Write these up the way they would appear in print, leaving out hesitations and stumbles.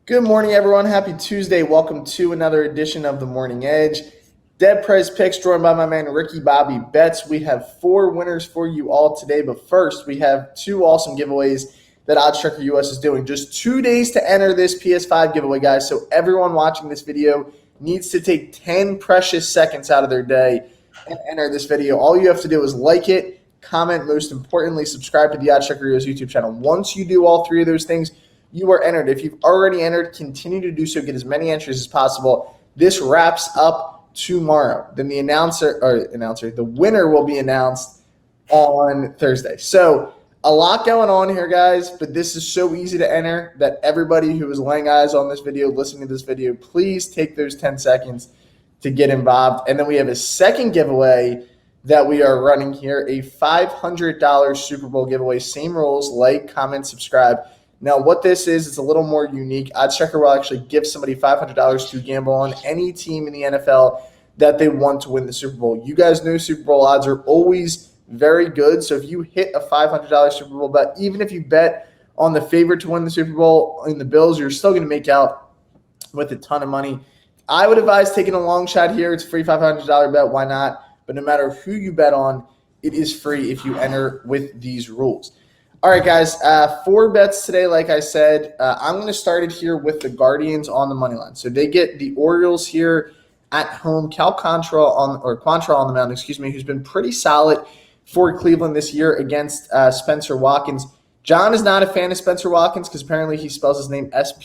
Good morning, everyone. Happy Tuesday. Welcome to another edition of the Morning Edge. Dead Price Picks, joined by my man Ricky Bobby Betts. We have 4 winners for you all today, but first we have 2 awesome giveaways that oddschecker US is doing. Just 2 days to enter this PS5 giveaway, guys. So everyone watching this video needs to take 10 precious seconds out of their day and enter this video. All you have to do is like it, comment, most importantly, subscribe to the oddschecker US YouTube channel. Once you do all 3 of those things, you are entered. If you've already entered, continue to do so. Get as many entries as possible. This wraps up tomorrow. Then the winner will be announced on Thursday. So a lot going on here, guys, but this is so easy to enter that everybody who is laying eyes on this video, listening to this video, please take those 10 seconds to get involved. And then we have a second giveaway that we are running here, a $500 Super Bowl giveaway. Same rules, like, comment, subscribe. Now, what this is, it's a little more unique. Oddschecker will actually give somebody $500 to gamble on any team in the NFL that they want to win the Super Bowl. You guys know Super Bowl odds are always very good. So if you hit a $500 Super Bowl bet, even if you bet on the favorite to win the Super Bowl in the Bills, you're still going to make out with a ton of money. I would advise taking a long shot here. It's a free $500 bet. Why not? But no matter who you bet on, it is free if you enter with these rules. All right, guys, 4 bets today, like I said. I'm going to start it here with the Guardians on the money line. So they get the Orioles here at home. Quantrill on the mound, who's been pretty solid for Cleveland this year against Spencer Watkins. John is not a fan of Spencer Watkins because apparently he spells his name Spenser.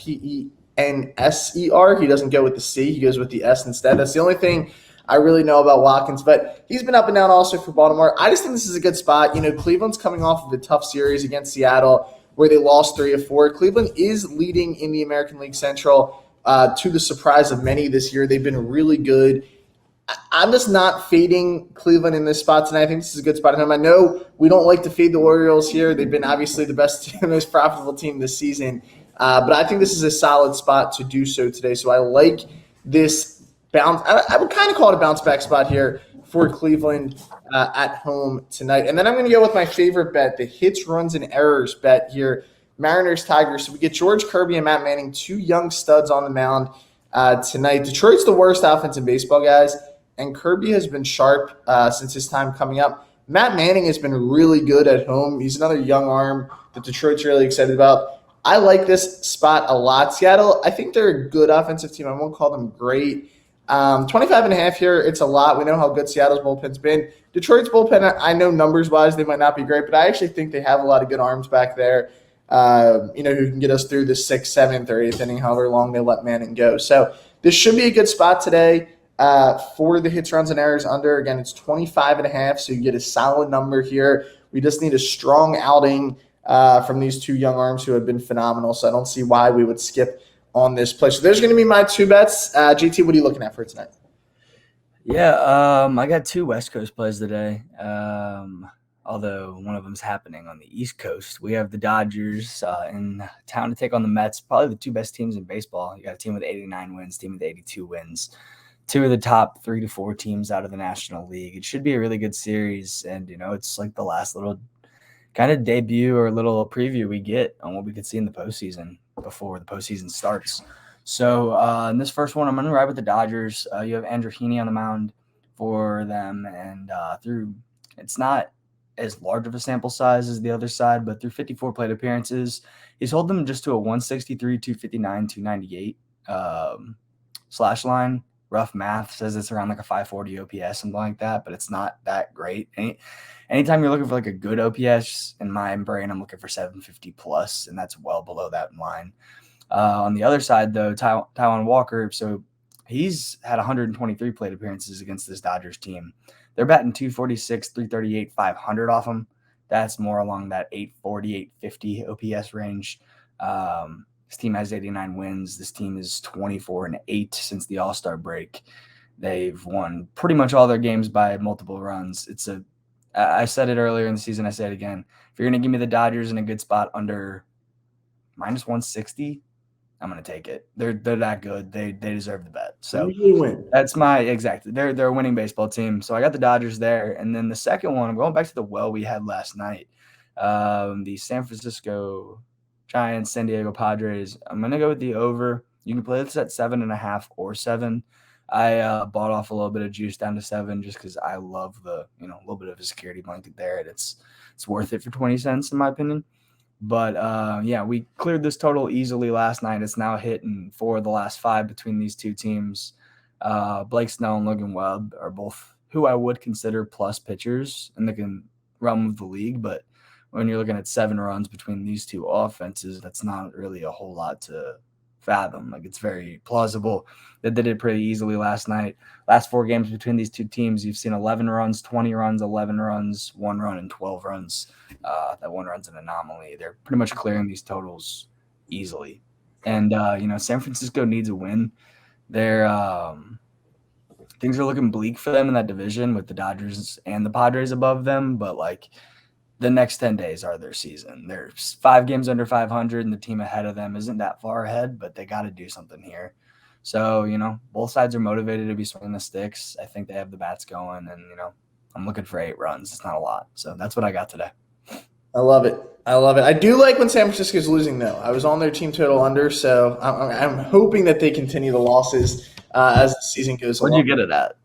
He doesn't go with the C. He goes with the S instead. That's the only thing I really know about Watkins, but he's been up and down also for Baltimore. I just think this is a good spot. Cleveland's coming off of a tough series against Seattle where they lost 3 of 4. Cleveland is leading in the American League Central to the surprise of many this year. They've been really good. I'm just not fading Cleveland in this spot tonight. I think this is a good spot at home. I know we don't like to fade the Orioles here. They've been obviously the best, most profitable team this season, but I think this is a solid spot to do so today. So I like this bounce. I would kind of call it a bounce back spot here for Cleveland at home tonight. And then I'm going to go with my favorite bet, the hits, runs, and errors bet here, Mariners, Tigers. So we get George Kirby and Matt Manning, 2 young studs on the mound tonight. Detroit's the worst offense in baseball, guys, and Kirby has been sharp since his time coming up. Matt Manning has been really good at home. He's another young arm that Detroit's really excited about. I like this spot a lot. Seattle, I think they're a good offensive team. I won't call them great. 25.5 here, it's a lot. We know how good Seattle's bullpen's been. Detroit's bullpen, I know numbers-wise they might not be great, but I actually think they have a lot of good arms back there, who can get us through the 6th, 7th, or 8th inning, however long they let Manning go. So this should be a good spot today for the hits, runs, and errors under. Again, it's 25.5, so you get a solid number here. We just need a strong outing from these 2 young arms who have been phenomenal, so I don't see why we would skip on this play. So there's going to be my 2 bets. GT, what are you looking at for tonight? Yeah, I got 2 West Coast plays today, although one of them's happening on the East Coast. We have the Dodgers in town to take on the Mets, probably the 2 best teams in baseball. You got a team with 89 wins, team with 82 wins, 2 of the top 3 to 4 teams out of the National League. It should be a really good series, and, it's like the last little kind of debut or little preview we get on what we could see in the postseason before the postseason starts. So in this first one, I'm going to ride with the Dodgers. You have Andrew Heaney on the mound for them, and it's not as large of a sample size as the other side, but through 54 plate appearances, he's held them just to a 163, 259, 298 slash line. Rough math says it's around like a 540 OPS, something like that, but it's not that great. Anytime you're looking for like a good OPS, in my brain, I'm looking for 750 plus, and that's well below that line. On the other side, though, Taijuan Walker, so he's had 123 plate appearances against this Dodgers team. They're batting 246, 338, 500 off him. That's more along that 840, 850 OPS range. This team has 89 wins. This team is 24-8 since the All-Star break. They've won pretty much all their games by multiple runs. I said it earlier in the season. I say it again. If you're going to give me the Dodgers in a good spot under minus 160, I'm going to take it. They're that good. They deserve the bet. So win. That's exactly. They're a winning baseball team. So I got the Dodgers there. And then the second one, I'm going back to the well we had last night. The San Francisco Giants, San Diego Padres. I'm going to go with the over. You can play this at 7.5 or 7. I bought off a little bit of juice down to 7 just because I love the, a little bit of a security blanket there. And it's worth it for 20 cents in my opinion. But yeah, we cleared this total easily last night. It's now hitting 4 of the last 5 between these two teams. Blake Snell and Logan Webb are both who I would consider plus pitchers in the realm of the league. But when you're looking at 7 runs between these two offenses, that's not really a whole lot to fathom. Like, it's very plausible that they did pretty easily last night. Last 4 games between these two teams, you've seen 11 runs, 20 runs, 11 runs, 1 run, and 12 runs. That 1 run's an anomaly. They're pretty much clearing these totals easily. And, San Francisco needs a win. They're things are looking bleak for them in that division with the Dodgers and the Padres above them. But, like, the next 10 days are their season. They're 5 games under 500, and the team ahead of them isn't that far ahead, but they got to do something here. So, both sides are motivated to be swinging the sticks. I think they have the bats going, and, I'm looking for 8 runs. It's not a lot. So that's what I got today. I love it. I do like when San Francisco's losing, though. I was on their team total under, so I'm hoping that they continue the losses as the season goes along. Where'd you get it at?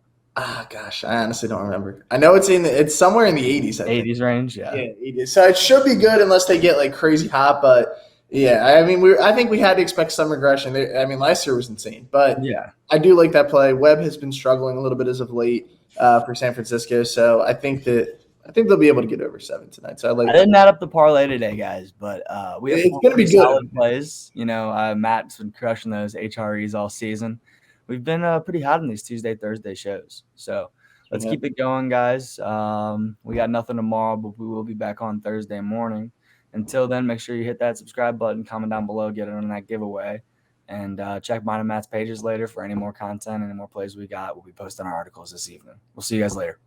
Gosh, I honestly don't remember. I know it's somewhere in the 80s. I think. 80s range, yeah. Yeah, 80s. So it should be good unless they get like crazy hot. But yeah, I mean, I think we had to expect some regression. Last year was insane, but yeah, I do like that play. Webb has been struggling a little bit as of late for San Francisco, so I think they'll be able to get over 7 tonight. So I didn't add up the parlay today, guys, but we have it's going to be solid good plays. Matt's been crushing those HREs all season. We've been pretty hot on these Tuesday, Thursday shows. So let's keep it going, guys. We got nothing tomorrow, but we will be back on Thursday morning. Until then, make sure you hit that subscribe button, comment down below, get in on that giveaway, and check mine and Matt's pages later for any more content, any more plays we got. We'll be posting our articles this evening. We'll see you guys later.